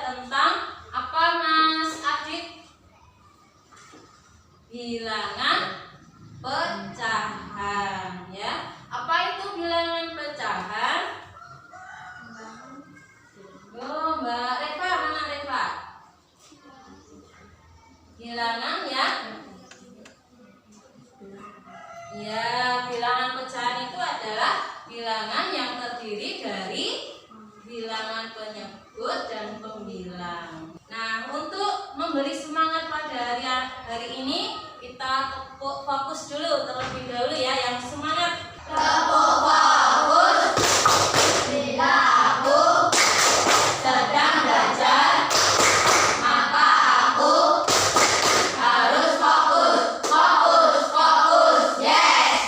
tentang apa Mas Adit? Bilangan pecahan ya. Apa itu bilangan pecahan? Oh, Mbak Reva, mana Reva? Bilangan ya. Ya, bilangan pecahan itu adalah bilangan yang terdiri dari bilangan penyebut dan pembilang. Nah, untuk memberi semangat pada hari ini, kita fokus dulu terlebih dahulu ya, yang semangat. Tepuk fokus. Bila aku sedang belajar, maka aku harus fokus, fokus, fokus. Yes.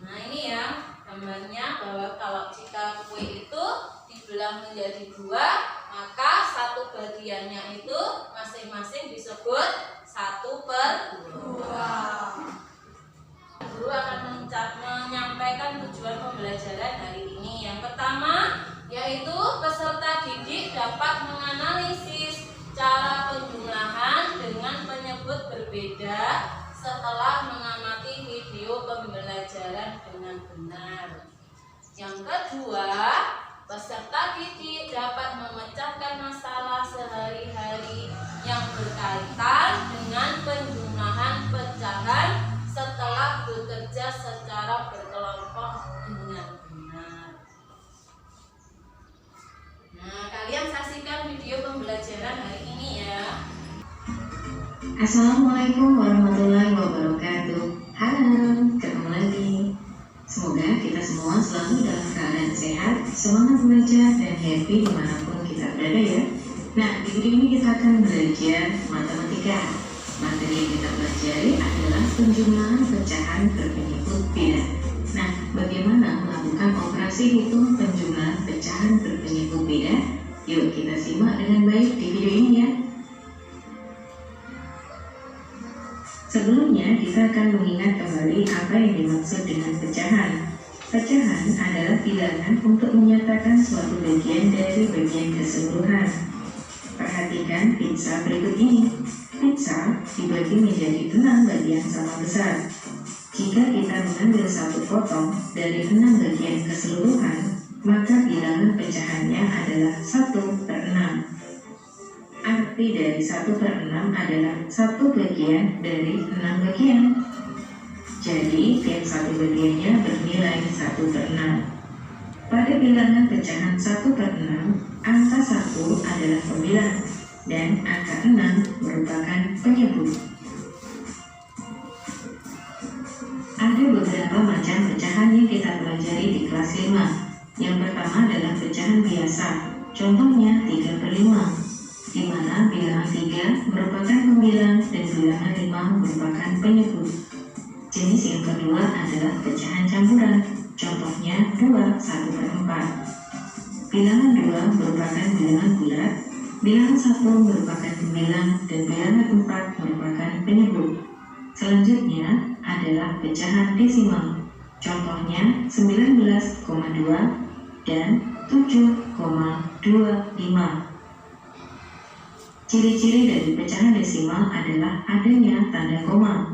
Nah, ini ya gambarnya, bahwa kalau jika kue itu dibelah menjadi dua, maka satu bagiannya itu masing-masing disebut 1/2. Guru akan menyampaikan tujuan pembelajaran hari ini. Yang pertama yaitu peserta didik dapat menganalisis cara penjumlahan dengan penyebut berbeda setelah mengamati video pembelajaran dengan benar. Yang kedua, peserta didik dapat memecahkan masalah sehari-hari yang berkaitan dengan penjumlahan pecahan setelah bekerja secara berkelompok dengan benar. Nah, kalian saksikan video pembelajaran hari ini ya. Assalamualaikum warahmatullahi wabarakatuh. Halo, ketemu lagi. Semoga kita semua selalu dalam keadaan sehat, semangat belajar, dan happy dimanapun kita berada ya. Nah, di video ini kita akan belajar matematika. Materi yang kita pelajari adalah penjumlahan pecahan berpenyebut beda. Nah, bagaimana melakukan operasi hitung penjumlahan pecahan berpenyebut beda? Yuk kita simak dengan baik di video ini ya. Sebelumnya, kita akan mengingat kembali apa yang dimaksud dengan pecahan. Pecahan adalah bilangan untuk menyatakan suatu bagian dari bagian keseluruhan. Perhatikan pizza berikut ini. Pizza dibagi menjadi 6 bagian sama besar. Jika kita mengambil satu potong dari 6 bagian keseluruhan, maka bilangan pecahannya adalah 1/6. Arti dari 1/6 adalah 1 bagian dari 6 bagian. Jadi, tiap satu bagiannya bernilai 1/6. Pada bilangan pecahan 1/6, angka 1 adalah pembilang dan angka 6 merupakan penyebut. Ada beberapa macam pecahan yang kita pelajari di kelas 5. Yang pertama adalah pecahan biasa, contohnya 3/5. Di mana bilangan 3 merupakan pembilang dan bilangan 5 merupakan penyebut. Jenis yang kedua adalah pecahan campuran, contohnya 2 1/4. Bilangan 2 merupakan bilangan bulat, bilangan 1 merupakan pembilang, dan bilangan 4 merupakan penyebut. Selanjutnya adalah pecahan desimal, contohnya 19,2 dan 7,25. Ciri-ciri dari pecahan desimal adalah adanya tanda koma.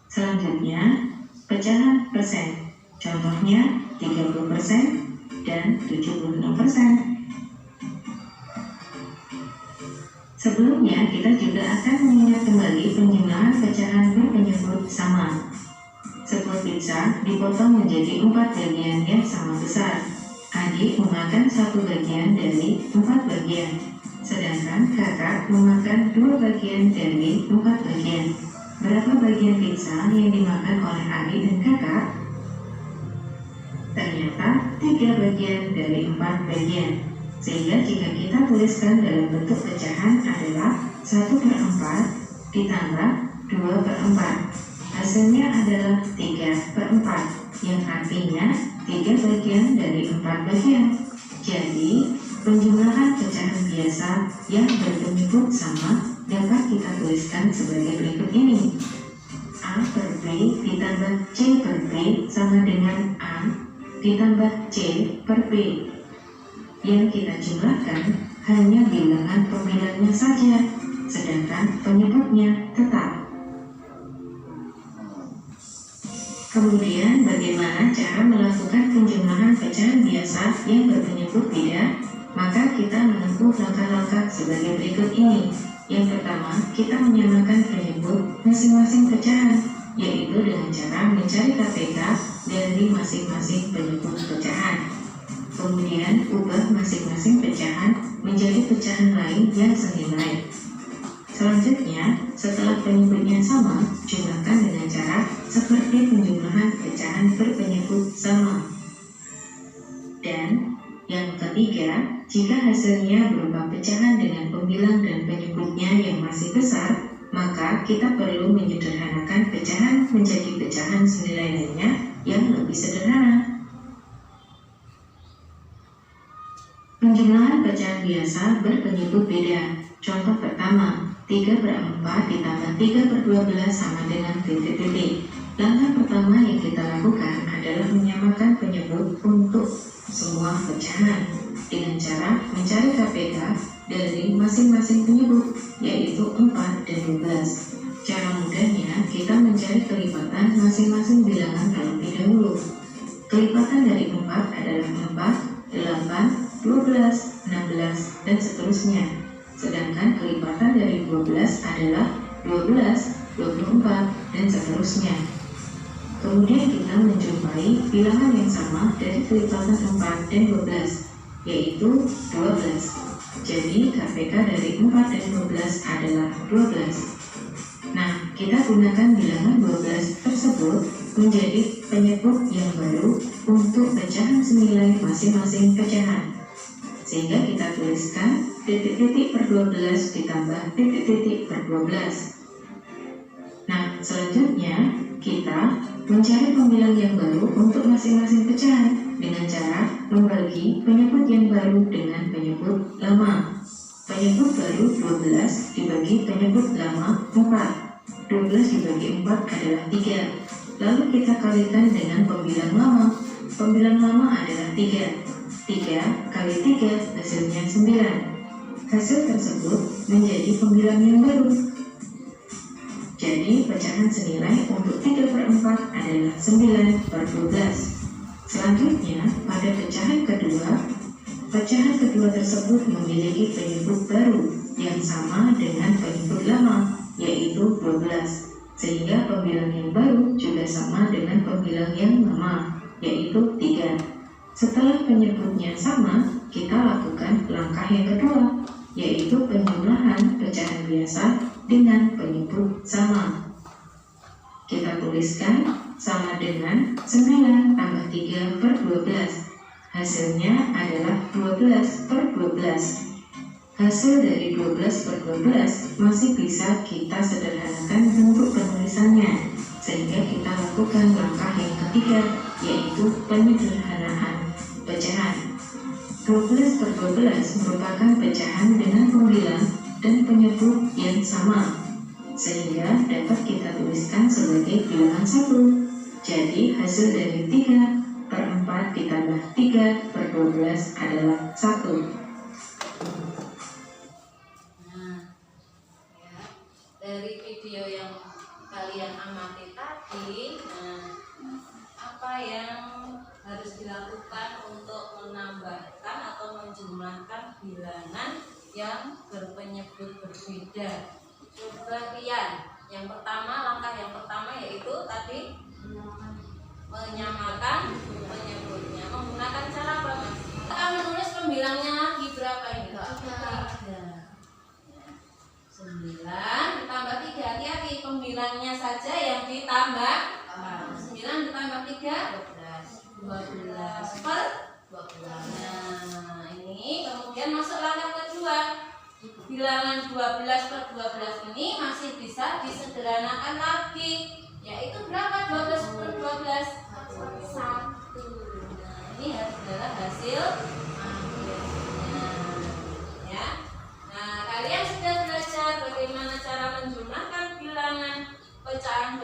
Selanjutnya, pecahan persen, contohnya 30% dan 76%. Sebelumnya, kita juga akan mengingat kembali penjumlahan pecahan berpenyebut sama. Sebuah pizza dipotong menjadi 4 bagian yang sama besar. Adik memakan 1 bagian dari 4 bagian. Sedangkan kakak memakan 2 bagian dari 4 bagian. Berapa bagian pizza yang dimakan oleh adik dan kakak? Ternyata 3 bagian dari 4 bagian. Sehingga jika kita tuliskan dalam bentuk pecahan adalah 1/4 ditambah 2/4. Hasilnya adalah 3/4, yang artinya 3 bagian dari 4 bagian. Jadi, penjumlahan pecahan biasa yang berpenyebut sama dapat kita tuliskan sebagai berikut ini. A per B ditambah C per B sama dengan A ditambah C per B. Yang kita jumlahkan hanya bilangan pembilangnya saja, sedangkan penyebutnya tetap. Kemudian bagaimana cara melakukan penjumlahan pecahan biasa yang berpenyebut beda? Maka kita menempuh langkah-langkah sebagai berikut ini. Yang pertama, kita menyamakan penyebut masing-masing pecahan, yaitu dengan cara mencari KPK dari masing-masing penyebut pecahan. Kemudian ubah masing-masing pecahan menjadi pecahan lain yang senilai. Selanjutnya, setelah penyebutnya sama, jumlahkan dengan cara seperti penjumlahan pecahan berpenyebut sama. Dan yang ketiga, jika hasilnya berupa pecahan dengan pembilang dan penyebutnya yang masih besar, maka kita perlu menyederhanakan pecahan menjadi pecahan senilai lainnya yang lebih sederhana. Penjumlahan pecahan biasa berpenyebut beda. Contoh pertama, 3/4 ditambah 3/12 sama dengan titik-titik. Langkah pertama yang kita lakukan adalah menyamakan penyebut untuk semua pecahan dengan cara mencari KPK dari masing-masing penyebut, yaitu 4 dan 12. Cara mudahnya, kita mencari kelipatan masing-masing bilangan terlebih dahulu. Kelipatan dari 4 adalah 4, 8, 12, 16, dan seterusnya. Sedangkan kelipatan dari 12 adalah 12, 24, dan seterusnya. Kemudian kita menjumpai bilangan yang sama dari kelipatan 4 dan 12, yaitu 12. Jadi KPK dari 4 dan 12 adalah 12. Nah, kita gunakan bilangan 12 tersebut menjadi penyebut yang baru untuk pecahan senilai masing-masing pecahan. Sehingga kita tuliskan titik-titik per 12 ditambah titik-titik per 12. Nah, selanjutnya kita mencari pembilang yang baru untuk masing-masing pecahan dengan cara membagi penyebut yang baru dengan penyebut lama. Penyebut baru 12 dibagi penyebut lama 4. 12 dibagi 4 adalah 3. Lalu kita kalikan dengan pembilang lama. Pembilang lama adalah 3. 3 kali 3 hasilnya 9. Hasil tersebut menjadi pembilang yang baru. Jadi pecahan senilai untuk 3/4 adalah 9/12. Selanjutnya, pada pecahan kedua tersebut memiliki penyebut baru yang sama dengan penyebut lama, yaitu 12. Sehingga pembilang yang baru juga sama dengan pembilang yang lama, yaitu 3. Setelah penyebutnya sama, kita lakukan langkah yang kedua, yaitu penjumlahan pecahan biasa dengan penyebut sama. Kita tuliskan sama dengan 9 tambah 3/12. Hasilnya adalah 12/12. Hasil dari 12/12 masih bisa kita sederhanakan bentuk penulisannya, sehingga kita lakukan langkah yang ketiga, yaitu penyederhanaan pecahan. 12/12 merupakan pecahan dengan pembilang dan penyebut yang sama, sehingga dapat kita tuliskan sebagai bilangan 1. Jadi hasil dari 3/4 ditambah 3/12 adalah 1. Dari video yang kalian amati tadi, apa yang harus dilakukan untuk menambahkan atau menjumlahkan bilangan yang berpenyebut berbeda? Coba lihat. Langkah yang pertama yaitu tadi menyamakan penyebutnya. Menggunakan cara apa, Mas? Kita menulis pembilangnya lagi berapa ini? 9 ditambah 3. Hati-hati, pembilangnya saja yang ditambah. 9 ditambah 3 12 per 12. Nah, ini kemudian masuk langkah kedua. Bilangan 12/12 ini masih bisa disederhanakan lagi, yaitu berapa? 12/12 1. Nah, ini adalah hasil akhirnya, ya. Nah, kalian sudah belajar bagaimana cara menjumlahkan bilangan pecahan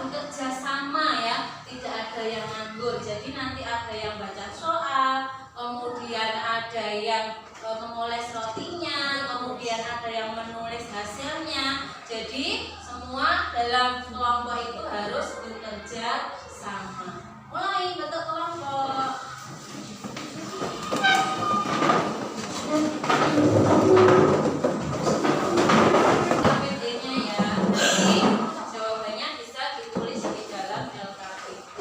kerjasama ya, tidak ada yang nganggur. Jadi nanti ada yang baca soal, kemudian ada yang memoles rotinya, kemudian ada yang menulis hasilnya. Jadi semua dalam kelompok itu harus bekerja sama. Mulai bentuk kelompok. LKPD-nya ya. Jadi jawabannya bisa ditulis di dalam LKPD.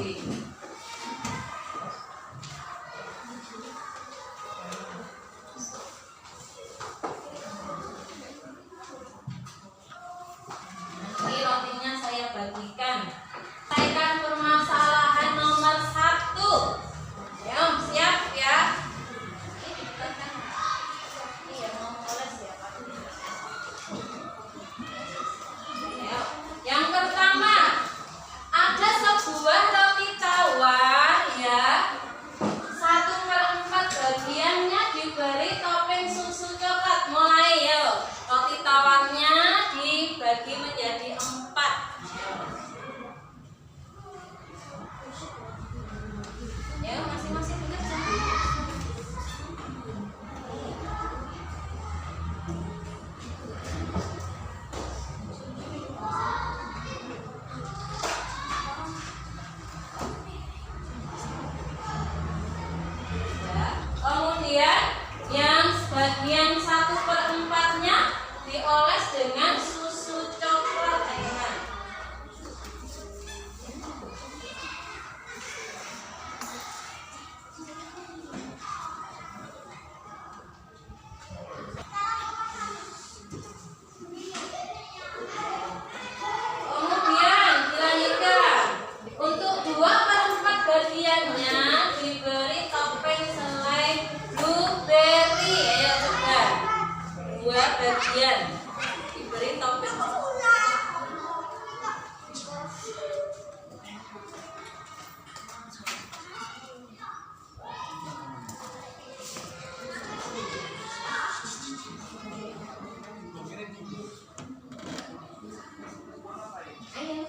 Nanti rotinya saya bagikan. Selesaikan permasalahan nomor 1. Ayo, siap ya. Iya, mau moles ya, Pak. Ayo. Yang pertama, ada sebuah roti tawar ya. 1/4 bagiannya diberi topping susu coklat. Mulai yuk. Roti tawarnya dibagi menjadi 4. Ya, masing-masing bekerja. Kemudian yang sebagian 1/4-nya dioles dengan susu coklat hangat. Kemudian dilanjutkan, untuk 2/4 bagiannya diberi topping selai blueberry. Ayo coba, 2 bagian diberi topping. Ayo.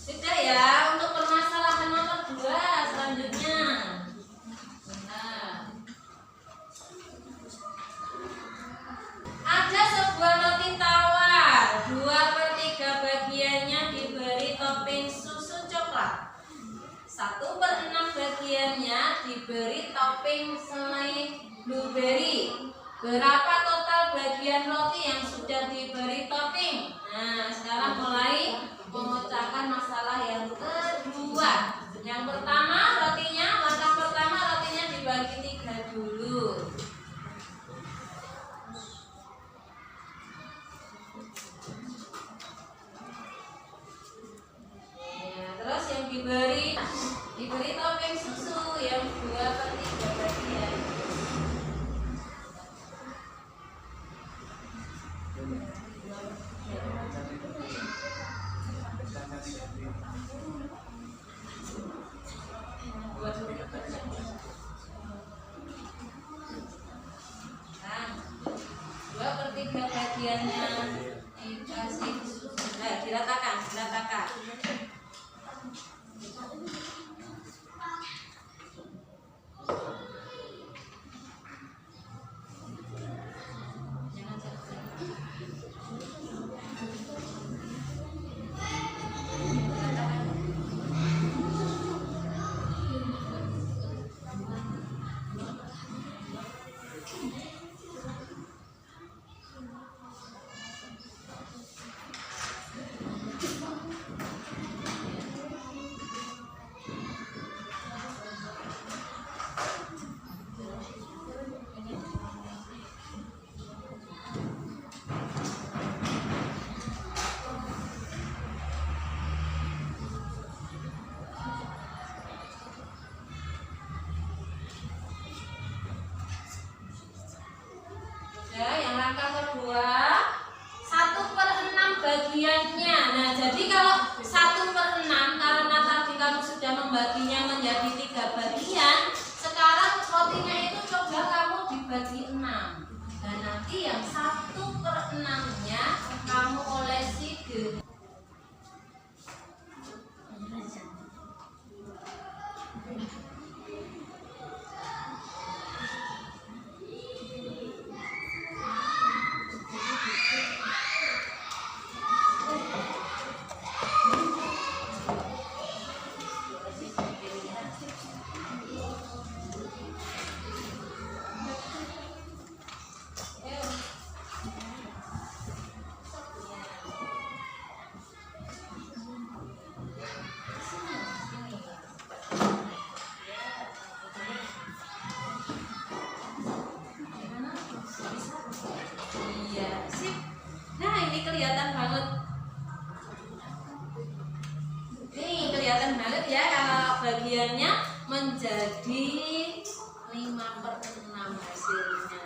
Sudah ya, untuk permasalahan nomor 2 selanjutnya. Nah, ada sebuah roti tawar, 2/3 bagiannya diberi topping susu coklat. 1/6 bagiannya diberi topping selai blueberry. Berapa total bagian roti yang sudah diberi topping? Nah, sekarang mulai memecahkan masalah yang kedua. Yang pertama rotinya, langkah pertama rotinya dibagi 3 dulu. Ya, terus yang diberi topping susu yang 2/3 bagian. Nah, 2/3 bagiannya dikasih susu. Nah, diratakan. 2 1/6 bagiannya. Nah, jadi kalau 1/6, karena tadi kamu sudah membaginya menjadi 3 bagian, sekarang rotinya itu coba kamu dibagi 6. Dan nanti yang 1/6-nya kamu olesi dengan kelihatan banget. Nih, kelihatan banget ya kalau bagiannya menjadi 5/6 hasilnya.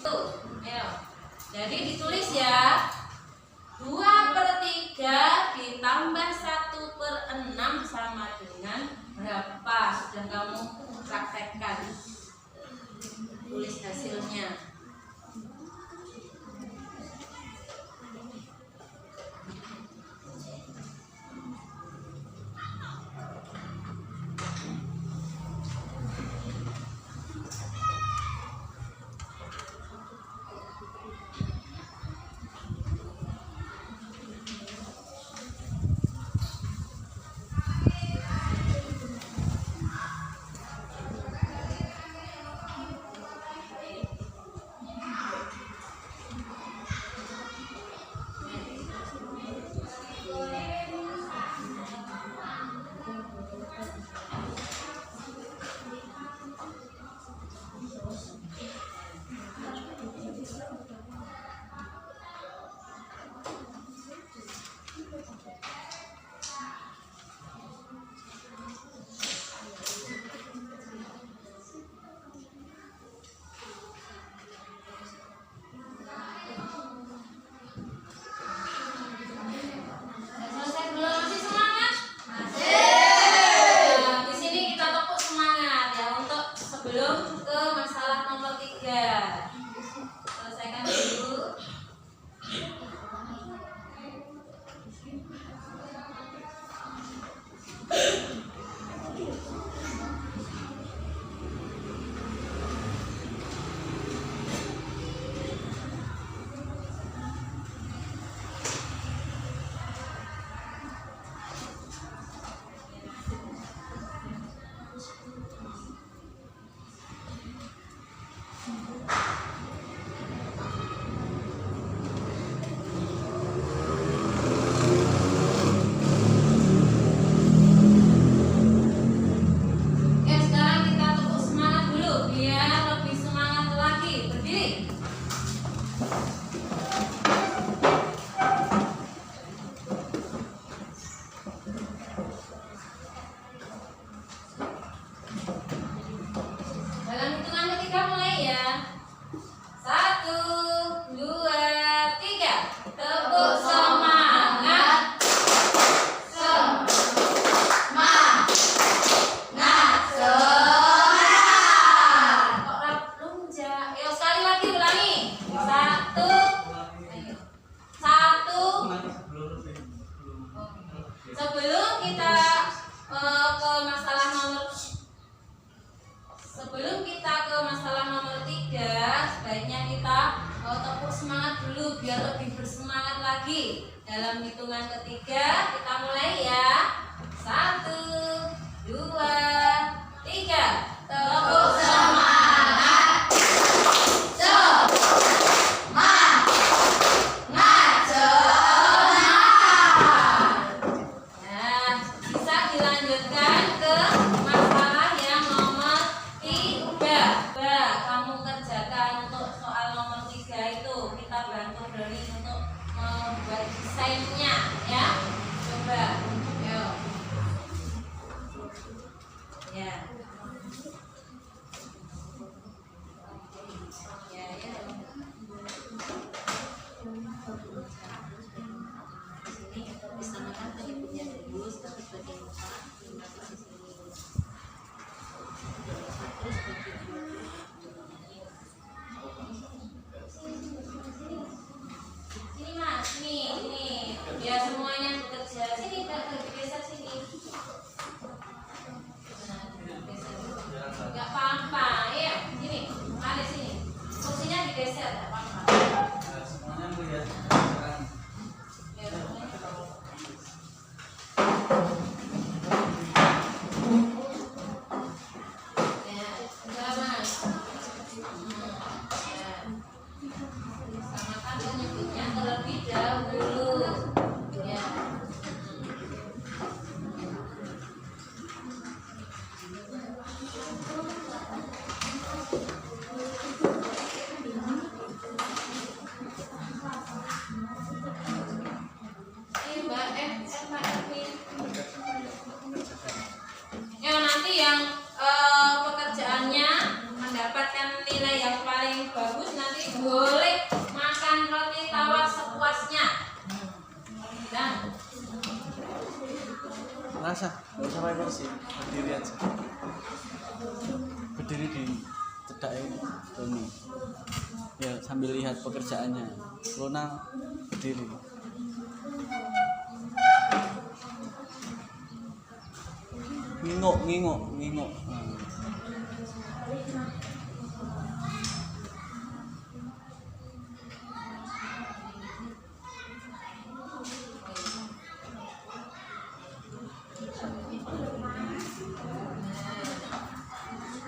Tuh, ayo. Jadi ditulis ya. 2/3 ditambah 1/6 sama dengan berapa? Sudah kamu praktekkan. Tulis hasilnya. Dalam hitungan ketiga kita mulai ya. 1, 2, 3. Tepuk semangat. Nah, bisa dilanjutkan ke masalah yang nomor 3. Kamu kerjakan untuk soal nomor 3 itu. Kita bantu Doni untuk membuat desainnya ya. Coba usah pakai kursi, berdiri aja. Berdiri di cedak ini ya sambil lihat pekerjaannya. Luna berdiri. Nginguk.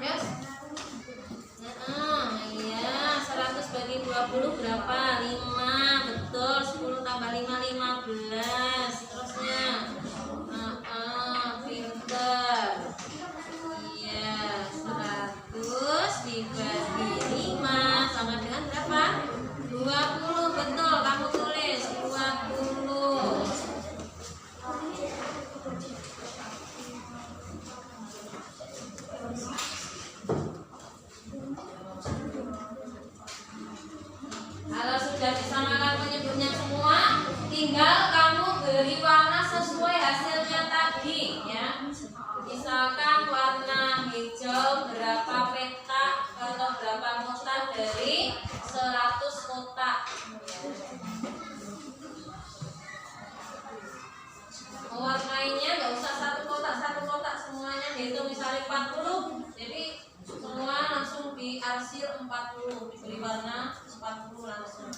Yes. Iya, 100 bagi 20 berapa? 5, betul. 10 tambah 5, 15. Terusnya. Pinter. Iya, 100 dibagi 5 sama dengan berapa? 20, betul. Kamu tulis 20. Kalau sudah disamakan penyebutnya semua, tinggal kamu beri warna sesuai hasilnya tadi, ya. Misalkan warna hijau berapa petak atau berapa mutar dari 100 kotak. Mewarnainya nggak usah satu kotak semuanya dihitung, misalnya 40, jadi semua langsung diarsir 40, diberi warna 40 langsung.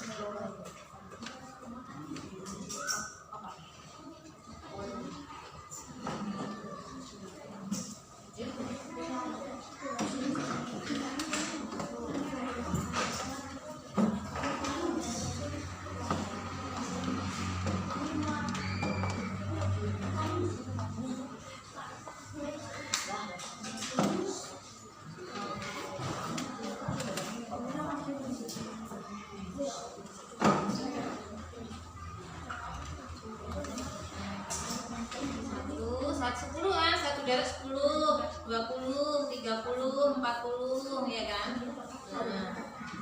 Satu dari 10, 20, 30, 40, ya kan?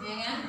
Ya kan?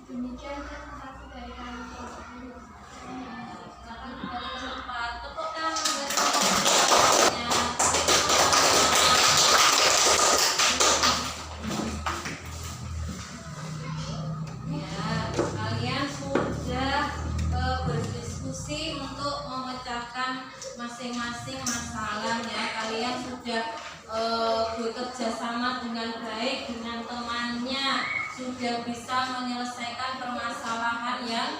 Demikian presentasi dari kami. Cepat, tepuk tangan bagi pesertanya. Ya, kalian sudah berdiskusi untuk memecahkan masing-masing masalah ya. Kalian sudah bekerja sama dengan baik dengan temannya, sudah bisa menyelesaikan permasalahan yang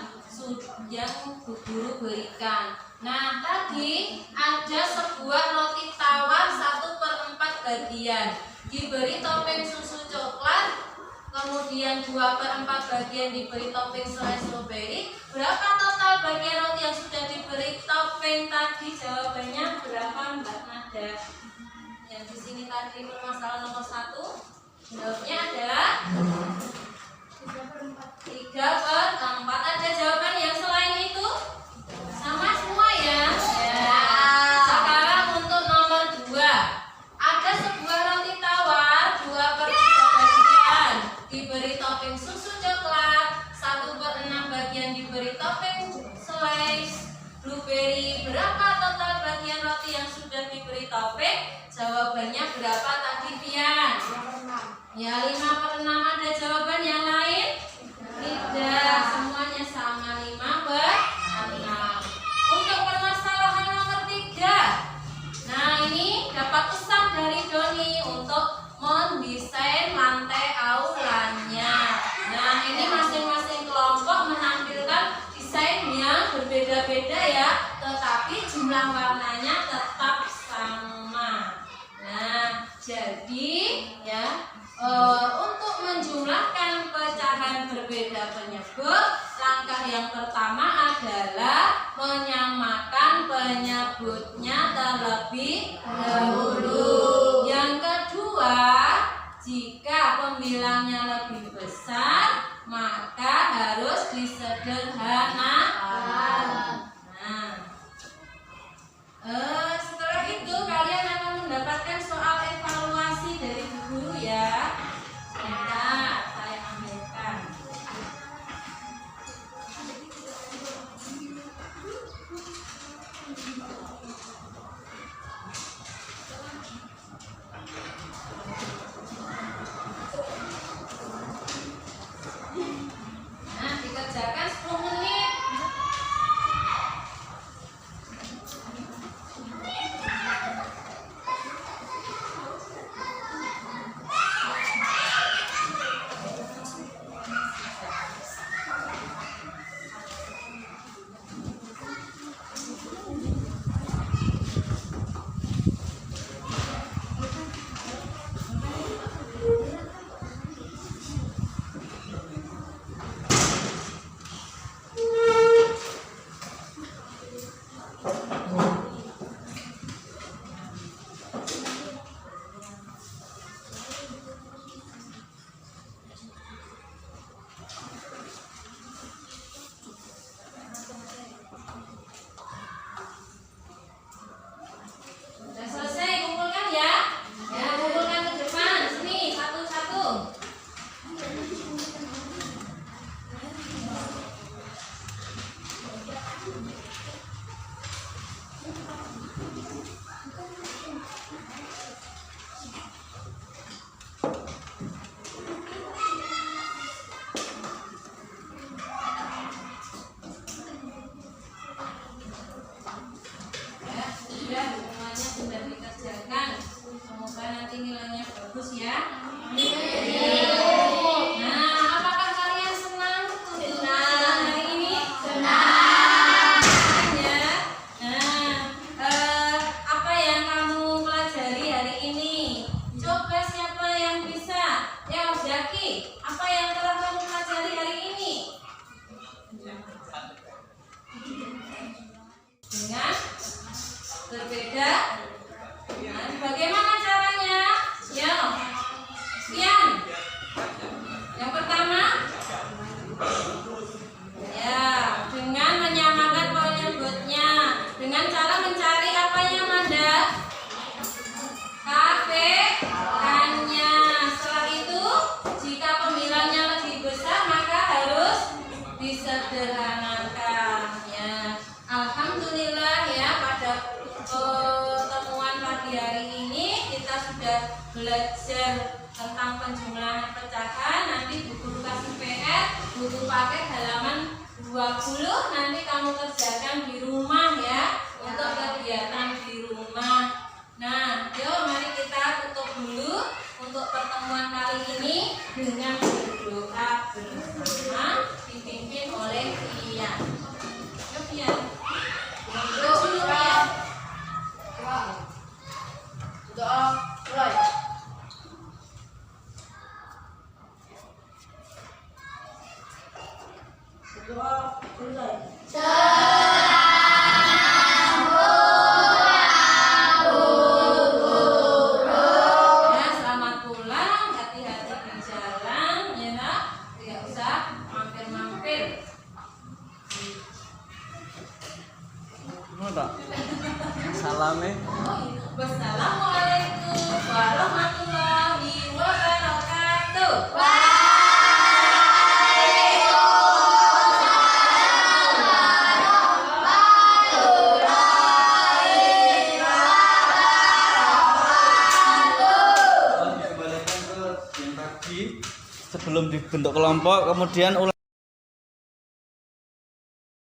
Bu Guru berikan. Nah, tadi ada sebuah roti tawar 1/4 bagian, diberi topping susu coklat, kemudian 2/4 bagian diberi topping selai stroberi. Berapa total bagian roti yang sudah diberi topping tadi? Jawabannya berapa, Mbak Nada? Yang di sini tadi permasalahan nomor 1, jawabnya adalah 3/4. Ada jawaban yang selain itu? Sama semua ya? Ya. Sekarang untuk nomor 2, ada sebuah roti tawar 2/3 bagian diberi topping susu coklat, 1/6 bagian diberi topping selai blueberry. Berapa total bagian roti yang sudah diberi topping? Jawabannya berapa tadi, Pian? Ya, 5/6. Ada jawaban yang lain? Tidak, semuanya sama, 5/6. Untuk permasalahan nomor 3, nah ini dapat pesan dari Doni untuk mendesain lantai aulanya. Nah, ini masing-masing kelompok menampilkan desain yang berbeda-beda ya, tetapi jumlah warnanya tetap sama. Nah, jadi ya, untuk menjumlahkan pecahan berbeda penyebut, langkah yang pertama adalah menyamakan penyebutnya terlebih dahulu. Yang kedua, jika pembilangnya lebih besar, maka harus disederhanakan. Nah, setelah itu kalian akan mendapatkan soal evaluasi dari Bu Guru ya. Sebentar, saya ambilkan. Nah, dikerjakan 10 menit. Sudah selesai, kumpulkan ya. Ya, kumpulkan ke depan. Sini, satu-satu. Ya, sudah semuanya sudah dikerjakan. Semoga nanti nilainya bagus ya. Nah, apakah kalian senang untuk ujian hari ini? Senang. berbeda. Nah, bagaimana caranya? Ya, sekian. Yang pertama, ya, dengan menyamakan penyebutnya, dengan cara mencari apa yang ada KP-nya. Setelah itu, jika pemilanya lebih besar, maka harus disederhanakan. Ya, alhamdulillah ya, pada pertemuan pagi hari ini kita sudah belajar tentang penjumlahan pecahan. Nanti buku kasih PR, buku paket halaman 20 nanti kamu kerjakan di rumah ya, untuk kegiatan di rumah. Nah, yuk mari kita tutup dulu untuk pertemuan kali ini dengan berdoa bersama dipimpin oleh Ian. Yuk Ian. Dulu Ian. Doa mulai. Doa mulai. Ya, selamat pulang, hati-hati di jalan, ya nak, tidak usah mampir-mampir. Ngono tak? Salame. Wassalamualaikum warahmatullahi wabarakatuh. Dikembalikan ke yang tadi sebelum dibentuk kelompok, kemudian